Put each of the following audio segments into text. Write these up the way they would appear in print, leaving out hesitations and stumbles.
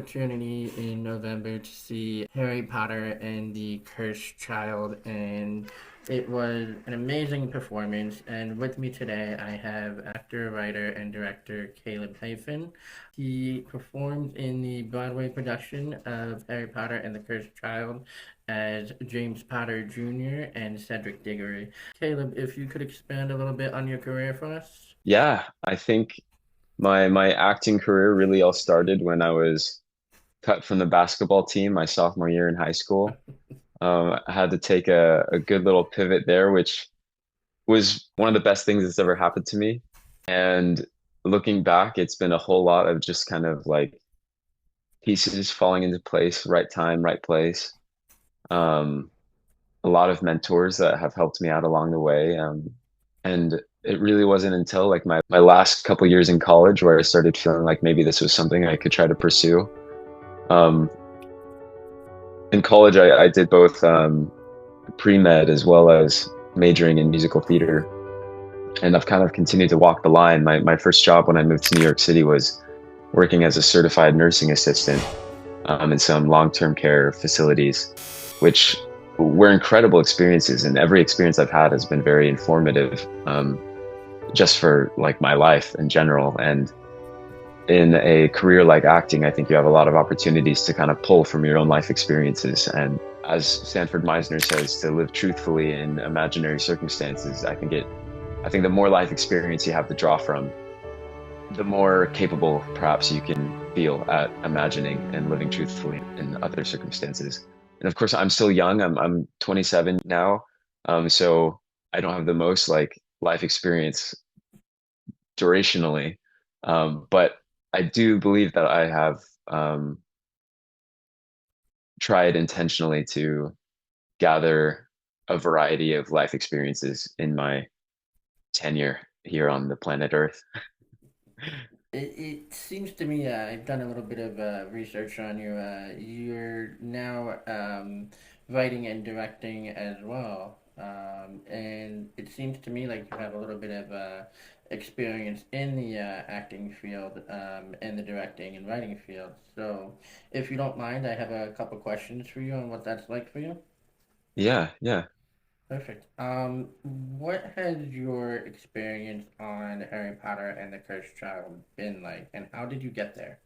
opportunity in November to see Harry Potter and the Cursed Child, and it was an amazing performance. And with me today, I have actor, writer, and director Caleb Hafen. He performed in the Broadway production of Harry Potter and the Cursed Child as James Potter Jr. and Cedric Diggory. Caleb, if you could expand a little bit on your career for us. Yeah, I think my acting career really all started when I was cut from the basketball team my sophomore year in high school. I had to take a good little pivot there, which was one of the best things that's ever happened to me. And looking back, it's been a whole lot of just kind of like pieces falling into place, right time, right place. Um, a lot of mentors that have helped me out along the way. And it really wasn't until like my last couple years in college where I started feeling like maybe this was something I could try to pursue. Um, in college, I did both pre-med as well as majoring in musical theater. And I've kind of continued to walk the line. My first job when I moved to New York City was working as a certified nursing assistant in some long-term care facilities, which were incredible experiences. And every experience I've had has been very informative, just for like my life in general. And in a career like acting, I think you have a lot of opportunities to kind of pull from your own life experiences. And as Sanford Meisner says, to live truthfully in imaginary circumstances, I think the more life experience you have to draw from, the more capable perhaps you can feel at imagining and living truthfully in other circumstances. And of course, I'm still young. I'm 27 now. So I don't have the most like life experience durationally. But I do believe that I have tried intentionally to gather a variety of life experiences in my tenure here on the planet Earth. It seems to me I've done a little bit of research on you. You're now writing and directing as well, and it seems to me like you have a little bit of experience in the acting field and the directing and writing field. So, if you don't mind, I have a couple questions for you on what that's like for you. Yeah, yeah. Perfect. What has your experience on Harry Potter and the Cursed Child been like, and how did you get there?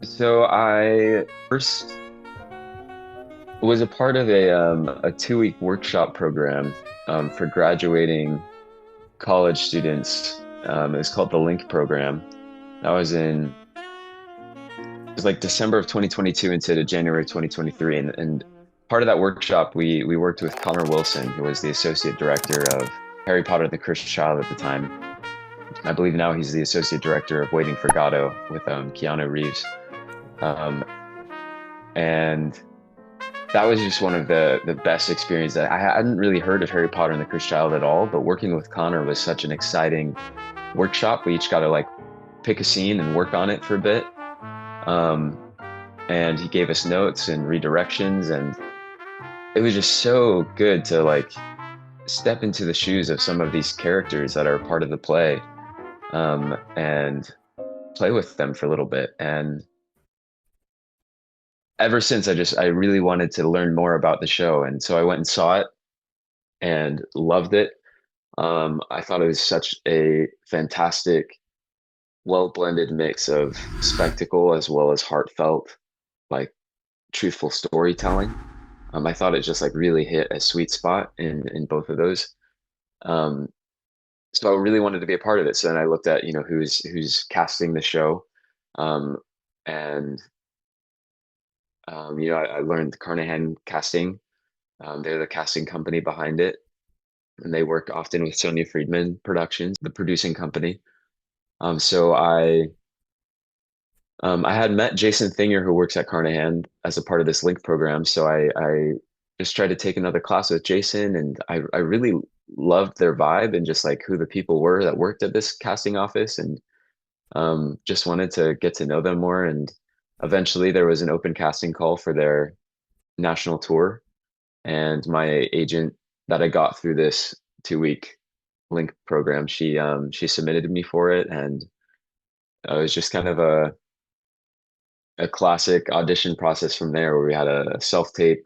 So I first was a part of a 2 week workshop program for graduating college students. It was called the Link program. That was in it was like December of 2022 into January 2023, and part of that workshop we worked with Connor Wilson, who was the associate director of Harry Potter and the Cursed Child at the time. I believe now he's the associate director of Waiting for Godot with Keanu Reeves. Um, and that was just one of the best experiences. I hadn't really heard of Harry Potter and the Cursed Child at all, but working with Connor was such an exciting workshop. We each got to like pick a scene and work on it for a bit. Um, and he gave us notes and redirections, and it was just so good to like step into the shoes of some of these characters that are part of the play, and play with them for a little bit. And ever since, I really wanted to learn more about the show, and so I went and saw it and loved it. I thought it was such a fantastic, well blended mix of spectacle as well as heartfelt, like truthful storytelling. I thought it just like really hit a sweet spot in both of those. Um, so I really wanted to be a part of it. So then I looked at, who's casting the show. Um, and I learned Carnahan Casting. They're the casting company behind it, and they work often with Sonia Friedman Productions, the producing company. So I had met Jason Thinger, who works at Carnahan, as a part of this Link program. So I just tried to take another class with Jason, and I really loved their vibe and just like who the people were that worked at this casting office, and just wanted to get to know them more. And eventually, there was an open casting call for their national tour, and my agent that I got through this 2 week Link program, she submitted me for it, and it was just kind of a classic audition process from there where we had a self-tape,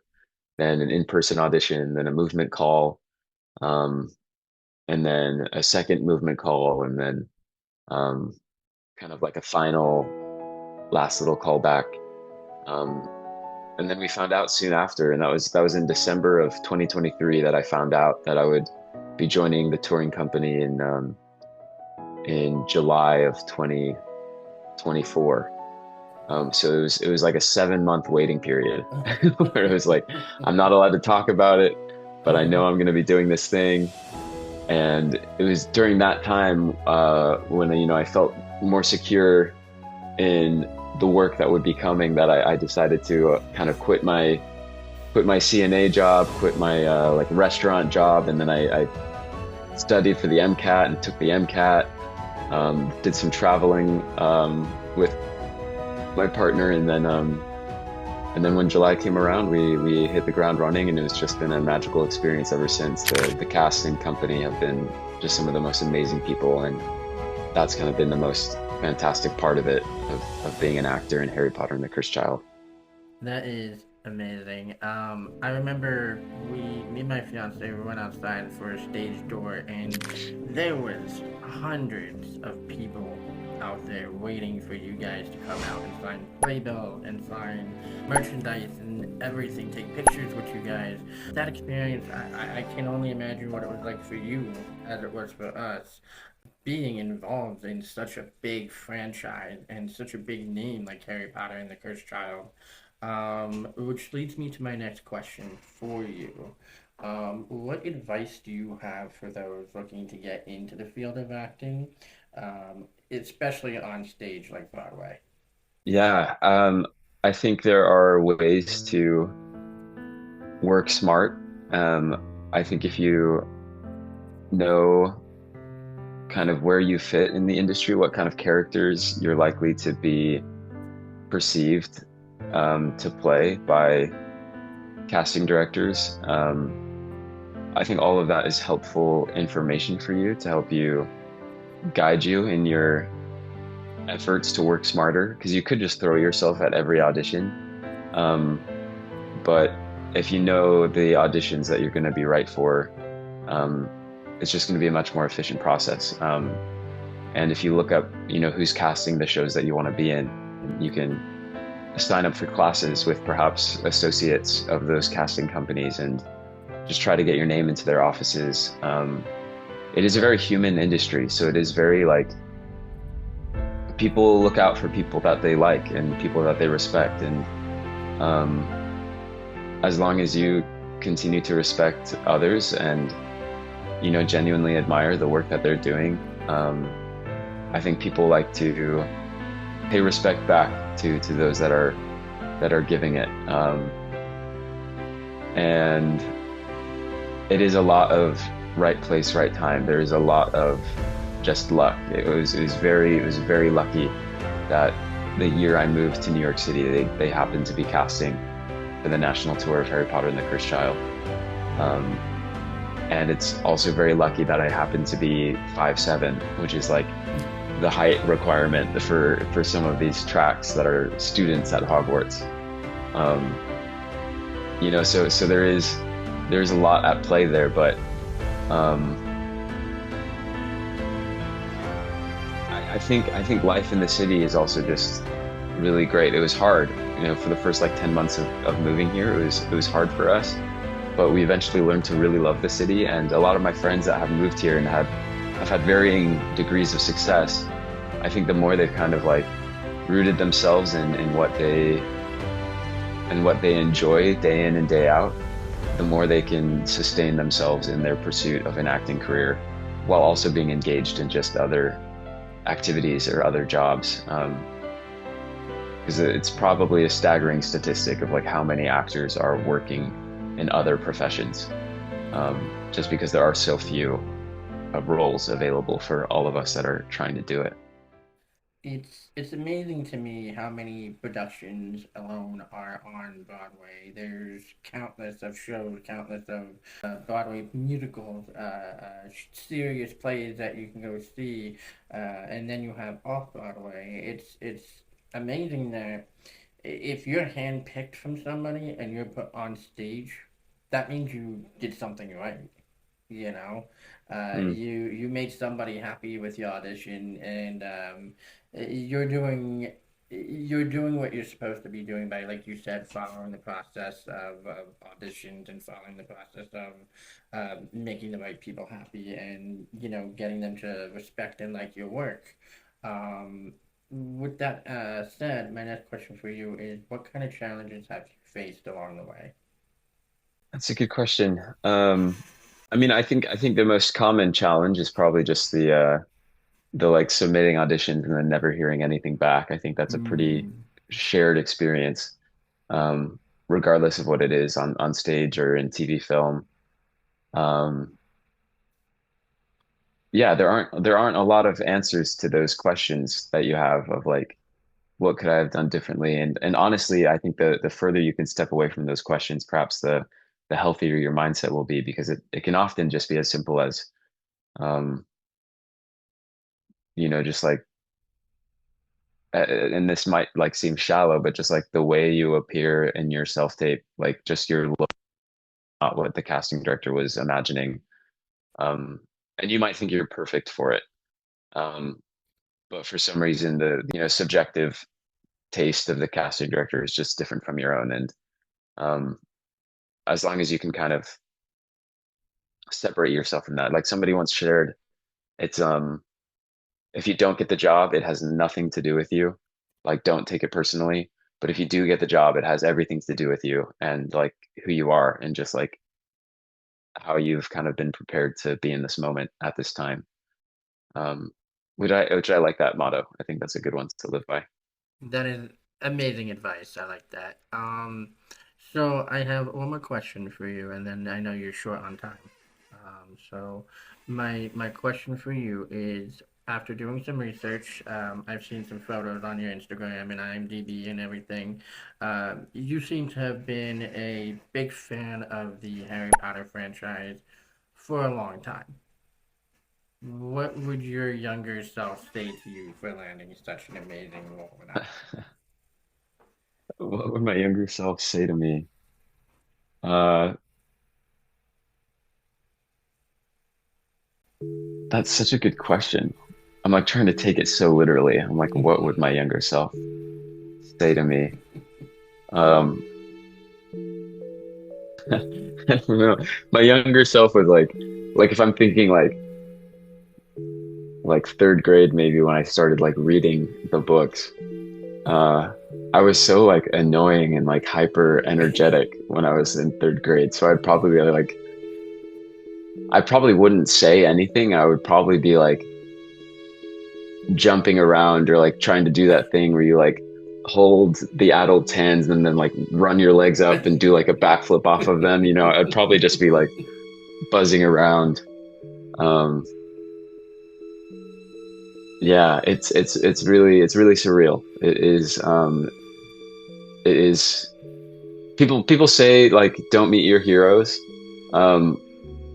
then an in-person audition, then a movement call, um, and then a second movement call, and then um, kind of like a final last little callback. Um, and then we found out soon after, and that was in December of 2023 that I found out that I would be joining the touring company in July of 2024. So it was like a 7 month waiting period where it was like I'm not allowed to talk about it, but I know I'm going to be doing this thing. And it was during that time when I felt more secure in the work that would be coming that I decided to kind of quit my CNA job, quit my like restaurant job, and then I studied for the MCAT and took the MCAT. Did some traveling with my partner, and then when July came around, we hit the ground running, and it's just been a magical experience ever since. The cast and company have been just some of the most amazing people, and that's kind of been the most fantastic part of it, of being an actor in Harry Potter and the Cursed Child. That is amazing. I remember me and my fiance, we went outside for a stage tour, and there was hundreds of people out there waiting for you guys to come out and sign playbills and sign merchandise and everything, take pictures with you guys. That experience, I can only imagine what it was like for you as it was for us being involved in such a big franchise and such a big name like Harry Potter and the Cursed Child. Which leads me to my next question for you. What advice do you have for those looking to get into the field of acting, especially on stage like Broadway? Yeah, I think there are ways to work smart. I think if you know kind of where you fit in the industry, what kind of characters you're likely to be perceived to play by casting directors, I think all of that is helpful information for you to help you guide you in your efforts to work smarter, because you could just throw yourself at every audition. Um, but if you know the auditions that you're going to be right for, um, it's just going to be a much more efficient process. And if you look up, who's casting the shows that you want to be in, you can sign up for classes with perhaps associates of those casting companies and just try to get your name into their offices. It is a very human industry, so it is very like people look out for people that they like and people that they respect. And um, as long as you continue to respect others and genuinely admire the work that they're doing, I think people like to pay respect back to those that are giving it. And it is a lot of right place, right time. There is a lot of just luck. It was very lucky that the year I moved to New York City, they happened to be casting for the national tour of Harry Potter and the Cursed Child. Um, and it's also very lucky that I happened to be 5'7", which is like the height requirement for some of these tracks that are students at Hogwarts. Um, so there's a lot at play there, but um, I think life in the city is also just really great. It was hard, for the first like 10 months of moving here. It was hard for us, but we eventually learned to really love the city. And a lot of my friends that have moved here and have had varying degrees of success, I think the more they've kind of like rooted themselves in what they enjoy day in and day out, the more they can sustain themselves in their pursuit of an acting career while also being engaged in just other activities or other jobs. Because it's probably a staggering statistic of like how many actors are working in other professions, just because there are so few roles available for all of us that are trying to do it. It's amazing to me how many productions alone are on Broadway. There's countless of shows, countless of Broadway musicals, serious plays that you can go see, and then you have off Broadway. It's amazing that if you're handpicked from somebody and you're put on stage, that means you did something right. You know, Mm. you made somebody happy with your audition, and you're doing you're doing what you're supposed to be doing by, like you said, following the process of auditions and following the process of making the right people happy, and getting them to respect and like your work. With that said, my next question for you is, what kind of challenges have you faced along the way? That's a good question. I mean, I think the most common challenge is probably just the like submitting auditions and then never hearing anything back. I think that's a pretty Mm. shared experience, um, regardless of what it is on stage or in TV film. Um, yeah, there aren't a lot of answers to those questions that you have of like what could I have done differently? And honestly, I think the further you can step away from those questions, perhaps the healthier your mindset will be because it can often just be as simple as um, just like and this might like seem shallow, but just like the way you appear in your self-tape, like just your look, not what the casting director was imagining. Um, and you might think you're perfect for it. Um, but for some reason the subjective taste of the casting director is just different from your own. And um, as long as you can kind of separate yourself from that, like somebody once shared, it's if you don't get the job, it has nothing to do with you. Like, don't take it personally. But if you do get the job, it has everything to do with you and like who you are and just like how you've kind of been prepared to be in this moment at this time. Um, which I like that motto. I think that's a good one to live by. That is amazing advice. I like that. So I have one more question for you, and then I know you're short on time. So my question for you is, after doing some research, I've seen some photos on your Instagram and IMDb and everything. You seem to have been a big fan of the Harry Potter franchise for a long time. What would your younger self say to you for landing such an amazing role in that? What would my younger self say to me? Uh, that's such a good question. I'm like trying to take it so literally. I'm like, what would my younger self say to me? Um, I don't know. My younger self was like if I'm thinking like third grade, maybe when I started like reading the books, uh, I was so like annoying and like hyper energetic when I was in third grade. So I'd probably be like, I probably wouldn't say anything. I would probably be like jumping around or like trying to do that thing where you like hold the adult's hands and then like run your legs up and do like a backflip off of them. I'd probably just be like buzzing around. Um, yeah, it's really surreal. It is people say like don't meet your heroes. Um,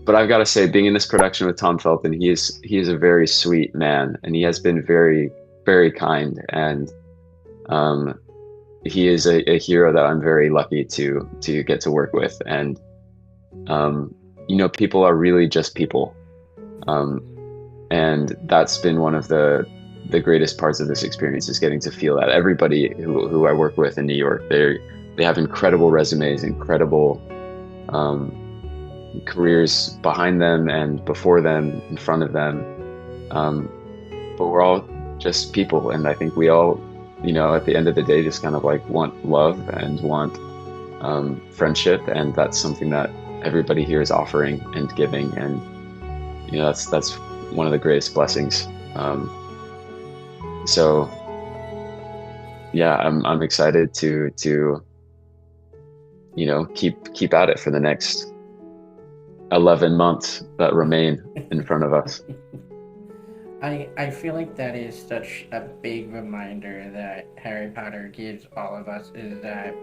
but I've got to say, being in this production with Tom Felton, he is a very sweet man, and he has been very, very kind, and um, he is a hero that I'm very lucky to get to work with. And um, people are really just people, um, and that's been one of the greatest parts of this experience is getting to feel that everybody who I work with in New York, they have incredible resumes, incredible um, careers behind them and before them, in front of them. Um, but we're all just people, and I think we all, at the end of the day, just kind of like want love and want friendship, and that's something that everybody here is offering and giving, and that's one of the greatest blessings. So yeah, I'm excited to keep at it for the next 11 months that remain in front of us. I feel like that is such a big reminder that Harry Potter gives all of us, is that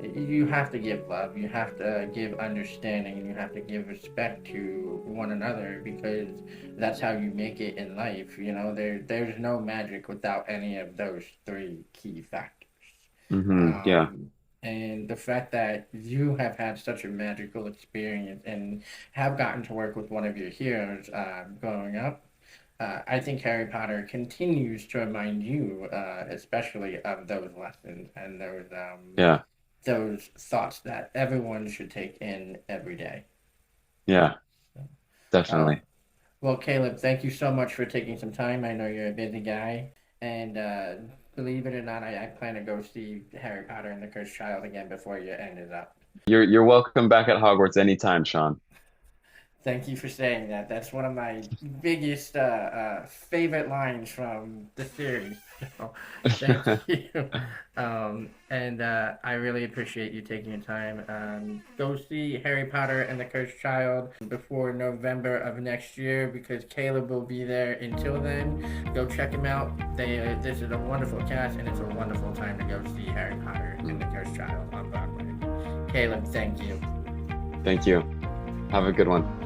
you have to give love, you have to give understanding, and you have to give respect to one another, because that's how you make it in life. There's no magic without any of those three key factors. Yeah. Um, and the fact that you have had such a magical experience and have gotten to work with one of your heroes growing up, I think Harry Potter continues to remind you, especially of those lessons and Yeah. those thoughts that everyone should take in every day. Yeah. Uh, Definitely. well, Caleb, thank you so much for taking some time. I know you're a busy guy, and believe it or not, I plan to go see Harry Potter and the Cursed Child again before your end is up. You're welcome back at Hogwarts anytime, Sean. Thank you for saying that. That's one of my biggest favorite lines from the series. So, thank you. And I really appreciate you taking your time. Go see Harry Potter and the Cursed Child before November of next year because Caleb will be there until then. Go check him out. This is a wonderful cast, and it's a wonderful time to go see Harry Potter and the Cursed Child on Broadway. Caleb, thank you. Thank you. Have a good one.